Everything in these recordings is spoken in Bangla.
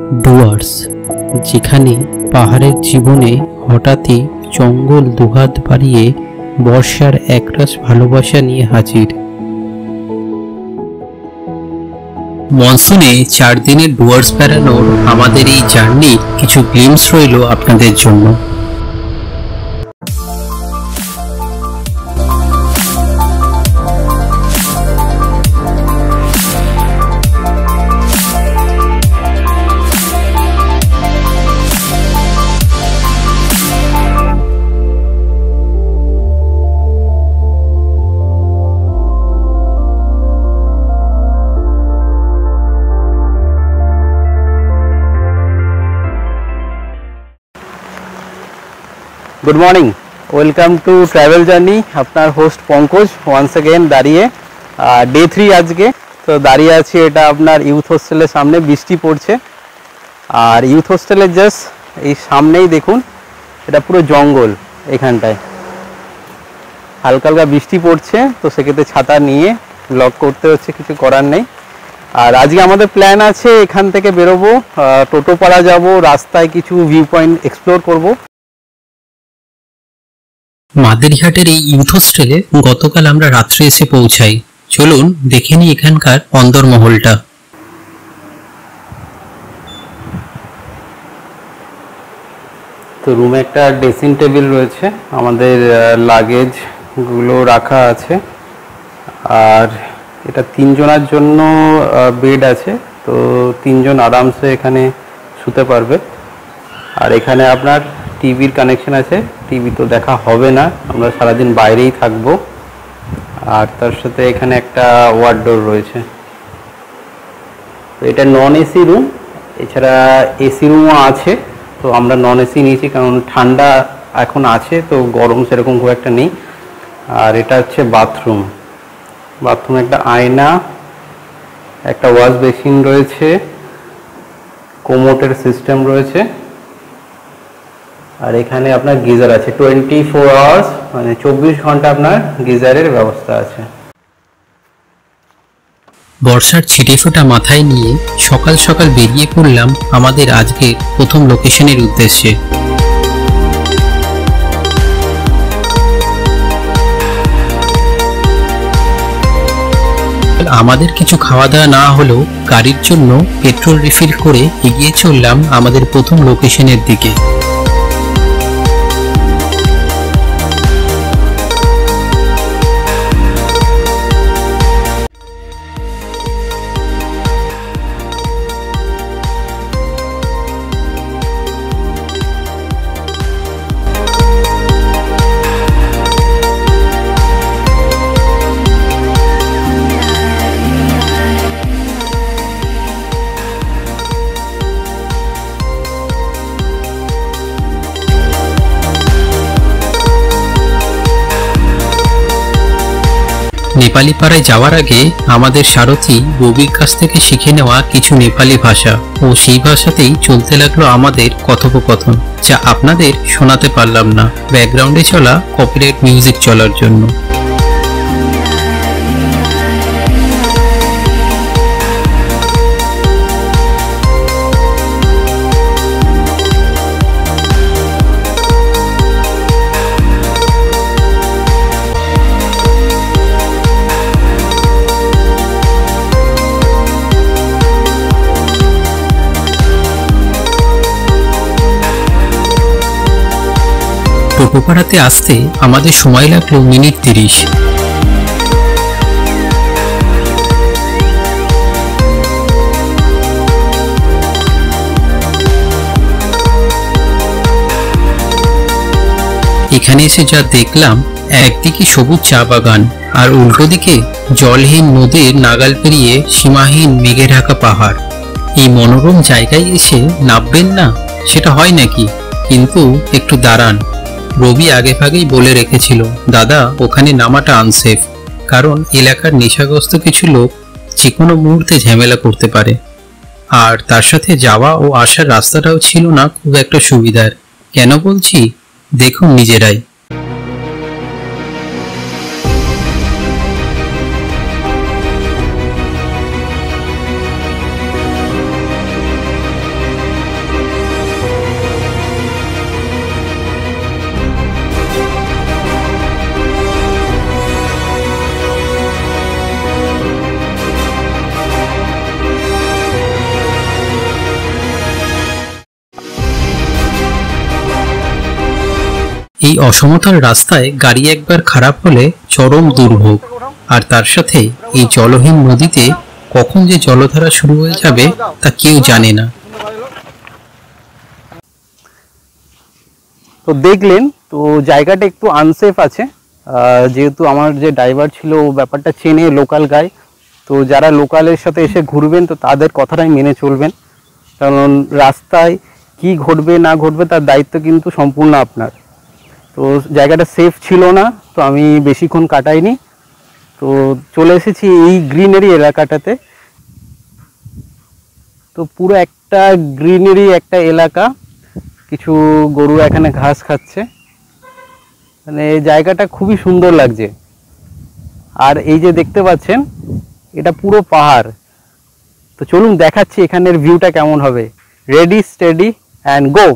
ডুয়ার্স, যেখানে পাহাড়ের জীবনে হঠাৎই জঙ্গল দুহাত বাড়িয়ে বর্ষার একরাশ ভালোবাসা নিয়ে হাজির। মনসুনে 4 দিনের ডুয়ার্স বেড়ানোর আমাদের এই জার্নি কিছু গ্লিমস রইল আপনাদের জন্য। Good morning, welcome to travel journey. আপনার হোস্ট পঙ্কজ ওয়ান্স अगेन দাঁড়িয়ে ডে 3 আজকে তো দাঁড়িয়ে আছি। এটা আপনার ইউথ হোস্টেলের সামনে, বৃষ্টি পড়ছে আর ইউথ হোস্টেলের জাস্ট এই সামনেই দেখুন এটা পুরো জঙ্গল। এখানটায় হালকা হালকা বৃষ্টি পড়ছে, তো সেক্ষেত্রে ছাতা নিয়ে ব্লগ করতে হচ্ছে, কিছু করার নেই। আর আজকে আমাদের প্ল্যান আছে এখান থেকে বেরোবো, টোটোপাড়া যাব, রাস্তায় কিছু ভিউ পয়েন্ট এক্সপ্লোর করব। মাদারিহাটের এই ইউথ হোস্টেলে গতকাল আমরা রাত্রে এসে পৌঁছাই। চলুন দেখে নিই এখানকার অন্দরমহলটা। তো রুমে একটা ড্রেসিং টেবিল রয়েছে, আমাদের লাগেজগুলো রাখা আছে। আর এটা 3 জনের জন্য বেড আছে, তো 3 জন আরামসে এখানে শুতে পারবে। আর এখানে আপনার টিভির কানেকশন আছে, টিভি তো দেখা হবে না, আমরা সারাদিন বাইরেই থাকবো। আর তার সাথে এখানে একটা ওয়ার্ডডোর রয়েছে। তো এটা নন এসি রুম, এছাড়া এসি রুমও আছে। তো আমরা নন এসি নিয়েছি কারণ ঠান্ডা এখন আছে, তো গরম সেরকম খুব একটা নেই। আর এটা হচ্ছে বাথরুম, বাথরুমে একটা আয়না, একটা ওয়াশ বেসিন রয়েছে, কোমোটের সিস্টেম রয়েছে। আর এখানে আপনার গিজার আছে, 24 আওয়ার্স মানে 24 ঘন্টা আপনার গিজারের ব্যবস্থা আছে। বর্ষার ছিটেফোঁটা মাথায় নিয়ে সকাল সকাল বেরিয়ে পড়লাম আমাদের আজকের প্রথম লোকেশনের উদ্দেশ্যে। আমাদের কিছু খাওয়া দাওয়া না হলেও গাড়ির জন্য পেট্রোল রিফিল করে এগিয়ে চললাম আমাদের প্রথম লোকেশনের দিকে। নেপালি পাড়ায় যাওয়ার আগে আমাদের সারথি ববির কাছ থেকে শিখে নেওয়া কিছু নেপালি ভাষা, ও সেই ভাষাতেই চলতে লাগলো আমাদের কথোপকথন, যা আপনাদের শোনাতে পারলাম না ব্যাকগ্রাউন্ডে চলা কপিরাইট মিউজিক চলার জন্য। টোটোপাড়াতে আসতে আমাদের সময় লাগলো মিনিট 30। এখানে এসে যা দেখলাম, একদিকে সবুজ চা বাগান আর উল্টো দিকে জলহীন নদীর নাগাল পেরিয়ে সীমাহীন মেঘে ঢাকা পাহাড়। এই মনোরম জায়গায় এসে নামবেন না সেটা হয় নাকি? কিন্তু একটু দাঁড়ান, রবি আগে ভাগেই বলে রেখেছিল দাদা ওখানে নামাটা আনসেফ, কারণ এলাকার নেশাগ্রস্ত কিছু লোক যে কোনো মুহূর্তে ঝামেলা করতে পারে। আর তার সাথে যাওয়া ও আসার রাস্তাটাও ছিল না খুব একটা সুবিধার। কেন বলছি দেখুন নিজেরাই। এই অসমতল রাস্তায় গাড়ি একবার খারাপ হলে চরম দুর্ভোগ, আর তার সাথে এই জলহীন নদীতে কখন যে জলধারা শুরু হয়ে যাবে তা কেউ জানে না। তো দেখলেন, তো জায়গাটা একটু আনসেফ আছে, যেহেতু আমার যে ড্রাইভার ছিল ও ব্যাপারটা চেনে, লোকাল গাই। তো যারা লোকালের সাথে এসে ঘুরবেন তো তাদের কথাটাই মেনে চলবেন, কারণ রাস্তায় কি ঘটবে না ঘটবে তার দায়িত্ব কিন্তু সম্পূর্ণ আপনার। তো জায়গাটা সেফ ছিল না, তো আমি বেশিক্ষণ কাটাইনি, তো চলে এসেছি এই গ্রিনারি এলাকাটাতে। তো পুরো একটা গ্রিনারি একটা এলাকা, কিছু গরু এখানে ঘাস খাচ্ছে, মানে এই জায়গাটা খুবই সুন্দর লাগছে। আর এই যে দেখতে পাচ্ছেন এটা পুরো পাহাড়। তো চলুন দেখাচ্ছি এখানের ভিউটা কেমন হবে। Ready, steady and go.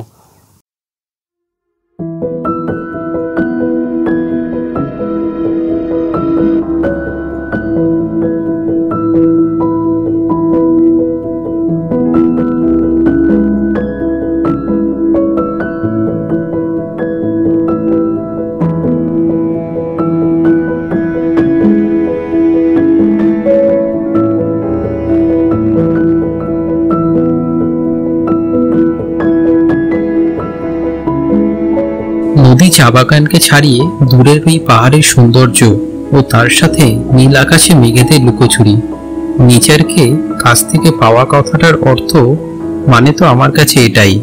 নদী চা বাগানকে ছাড়িয়ে দূরের ওই পাহাড়ের সৌন্দর্য ও তার সাথে নীল আকাশে মেঘেদের লুকোচুরি, নেচারকে কাছ থেকে পাওয়া কথাটার অর্থ মানে তো আমার কাছে এটাই।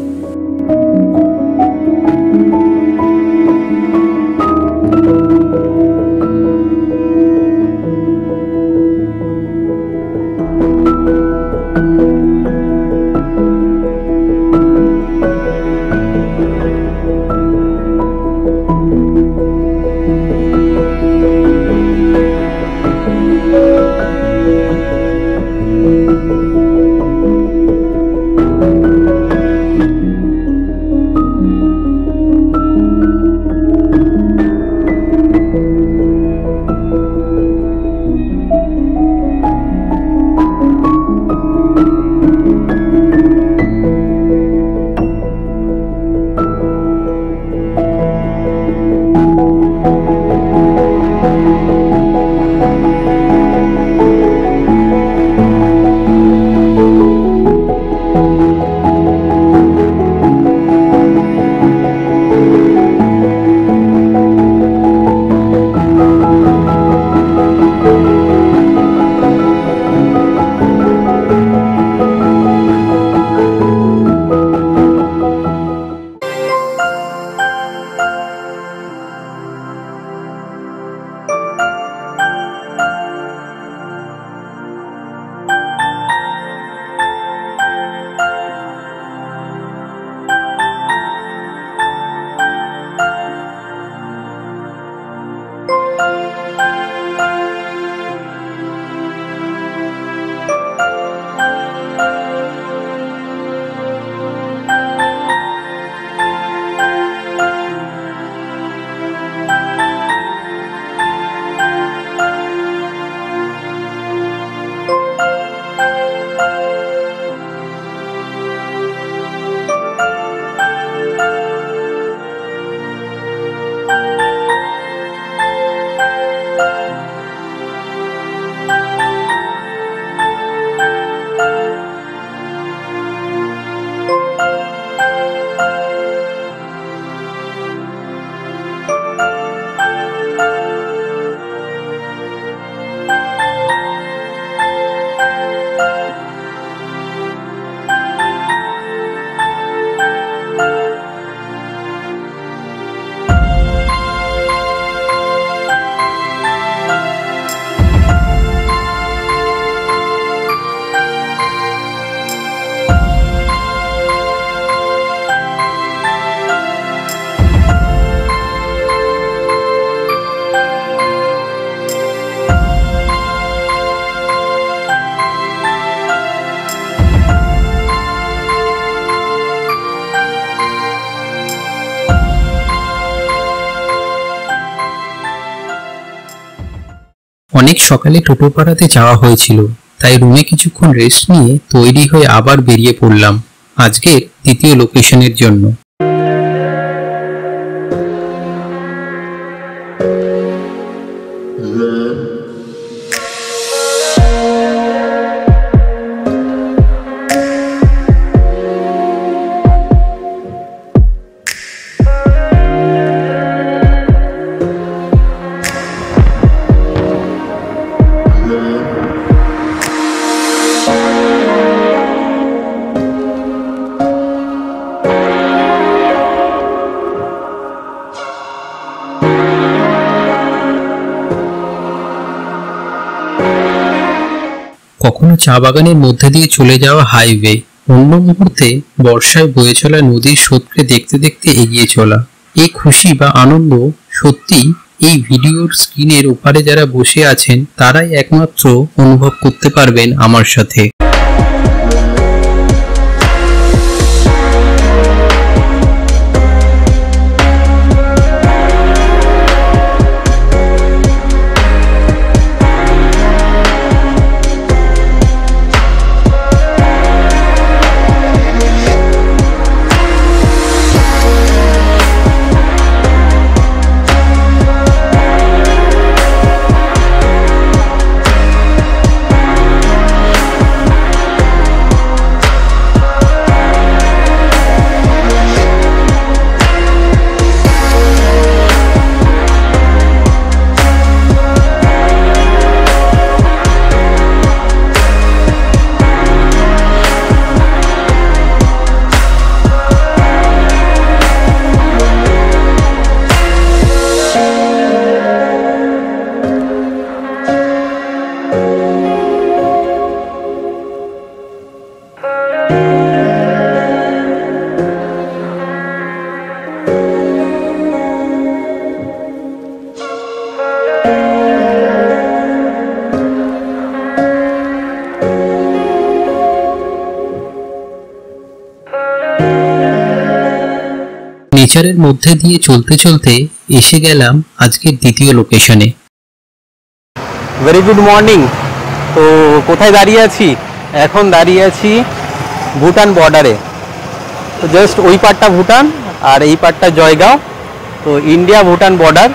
অনেক সকালে টোটোপাড়াতে যাওয়া হয়েছিল, তাই রুমে কিছুক্ষণ রেস্ট নিয়ে তৈরি হয়ে আবার বেরিয়ে পড়লাম আজকের দ্বিতীয় লোকেশনের জন্য। চা বাগানের মধ্যে দিয়ে চলে যাওয়া হাইওয়ে, অন্য মুহূর্তে বর্ষায় বয়ে চলা নদীর স্রোতকে দেখতে দেখতে এগিয়ে চলা। এই খুশি বা আনন্দ সত্যি এই ভিডিওর স্ক্রিনের ওপারে যারা বসে আছেন তারাই একমাত্র অনুভব করতে পারবেন আমার সাথে। নেচারের মধ্যে দিয়ে চলতে চলতে এসে গেলাম আজকের দ্বিতীয় লোকেশনে। Very good morning. তো কোথায় দাঁড়িয়ে আছি? এখন দাঁড়িয়ে আছি ভুটান বর্ডারে। তো জাস্ট ওই পারটা ভুটান আর এই পারটা জয়গাঁও, তো ইন্ডিয়া ভুটান বর্ডার।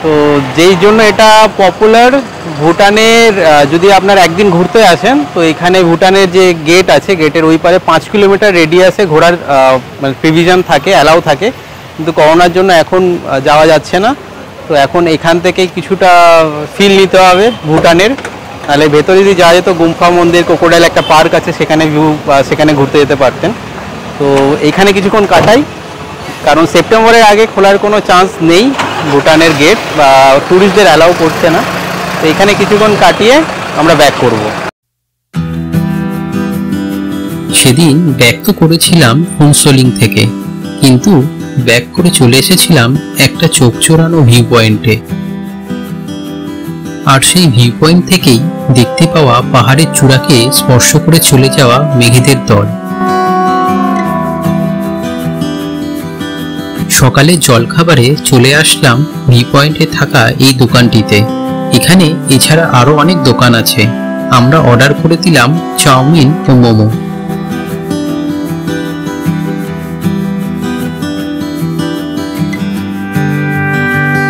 তো যেই জন্য এটা পপুলার, ভুটানের যদি আপনার একদিন ঘুরতে আসেন তো এখানে ভুটানের যে গেট আছে, গেটের ওই পারে 5 কিলোমিটার রেডিয়াসে ঘোরার মানে প্রিভিশন থাকে, অ্যালাউ থাকে, কিন্তু করোনার জন্য এখন যাওয়া যাচ্ছে না। তো এখন এখান থেকে কিছুটা ফিল নিতে হবে ভুটানের, তাহলে ভেতরে যদি যাওয়া যেত গুম্ফা মন্দির, ক্রোকোডাইল একটা পার্ক আছে সেখানে সেখানে ঘুরতে যেতে পারতেন। তো এখানে কিছুক্ষণ কাটাই, কারণ সেপ্টেম্বরের আগে খোলার কোনো চান্স নেই, ভুটানের গেট বা ট্যুরিস্টদের অ্যালাউ করছে না। তো এখানে কিছুক্ষণ কাটিয়ে আমরা ব্যাক করব। সেদিন ব্যাক তো করেছিলাম ফুনসোলিং থেকে, কিন্তু ব্যাক করে চলে এসেছিলাম একটা চোখ চোরানো ভিউ পয়েন্টে। আর সেই ভিউ পয়েন্ট থেকেই দেখতে পাওয়া পাহাড়ের চূড়াকে স্পর্শ করে চলে যাওয়া মেঘেদের দল। সকালে জলখাবারে চলে আসলাম ভিউ পয়েন্টে থাকা এই দোকানটিতে। এখানে এছাড়া আরো অনেক দোকান আছে। আমরা অর্ডার করে দিলাম চাউমিন ও মোমো।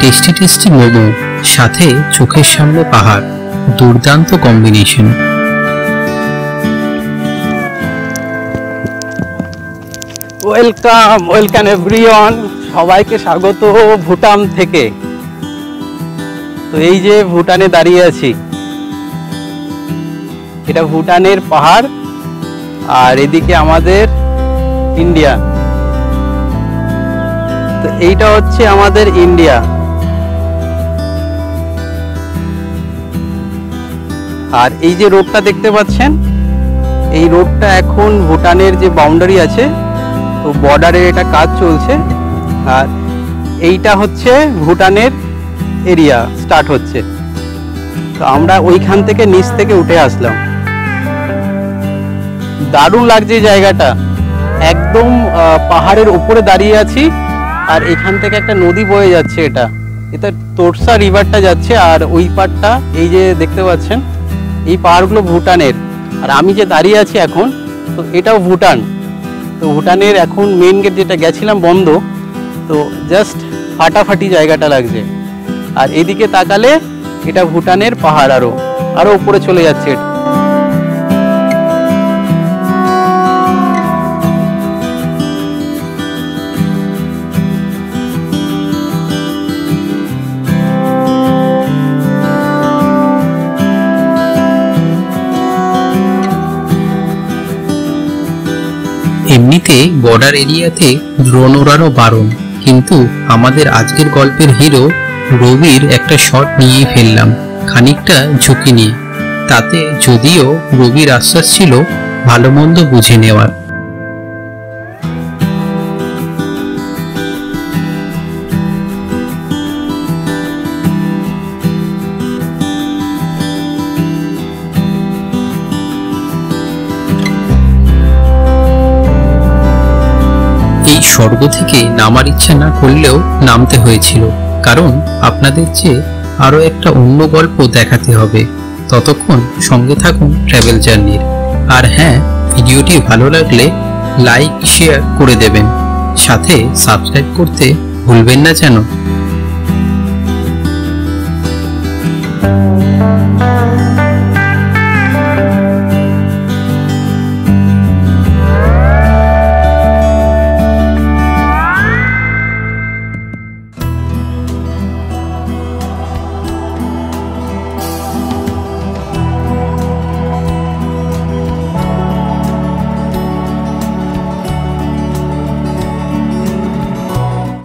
টেস্টি টেস্টি মোমো, সাথে চোখের সামনে পাহাড়, দুর্দান্ত কম্বিনেশন। ওয়েলকাম ওয়েলকাম এভরিওয়ান, সবাইকে স্বাগত ভুটান থেকে। তো এই যে ভুটানে দাঁড়িয়ে আছি, এটা ভুটানের পাহাড় আর এদিকে আমাদের ইন্ডিয়া। তো এইটা হচ্ছে আমাদের ইন্ডিয়া, আর এই যে রোডটা দেখতে পাচ্ছেন, এই রোডটা এখন ভুটানের যে বাউন্ডারি আছে, তো বর্ডারের এটা কাজ চলছে, আর এইটা হচ্ছে ভুটানের এরিয়া স্টার্ট হচ্ছে। তো আমরা ওইখান থেকে নিচ থেকে উঠে আসলাম। দারুণ লাগছে জায়গাটা, একদম পাহাড়ের উপরে দাঁড়িয়ে আছি, আর এখান থেকে একটা নদী বয়ে যাচ্ছে, এটা তোরসা রিভারটা যাচ্ছে। আর ওই পাড়টা এই যে দেখতে পাচ্ছেন, এই পাহাড়গুলো ভুটানের, আর আমি যে দাঁড়িয়ে আছি এখন, তো এটাও ভুটান। তো ভুটানের এখন মেন গেট যেটা গেছিলাম বন্ধ, তো জাস্ট ফাটাফাটি জায়গাটা লাগছে। আর এদিকে তাকালে এটা ভুটানের পাহাড়, আরো উপরে চলে যাচ্ছে এটা। এমনিতে বর্ডার এরিয়াতে ড্রোন ওড়ানো বারণ, কিন্তু আমাদের আজকের গল্পের হিরো রবির একটা শট নিয়েই ফেললাম, খানিকটা ঝুঁকি নিয়ে। তাতে যদিও রবির আশ্বাস ছিল ভালো মন্দ বুঝে নেওয়ার। এই স্বর্গ থেকে নামার ইচ্ছা না করলেও নামতে হয়েছিল, কারণ আপনাদের চেয়ে আরো একটা অন্য গল্প দেখাতে হবে। ততক্ষণ সঙ্গে থাকুন ট্রাভেল জার্নির। আর হ্যাঁ, ভিডিওটি ভালো লাগলে লাইক শেয়ার করে দেবেন, সাথে সাবস্ক্রাইব করতে ভুলবেন না যেন।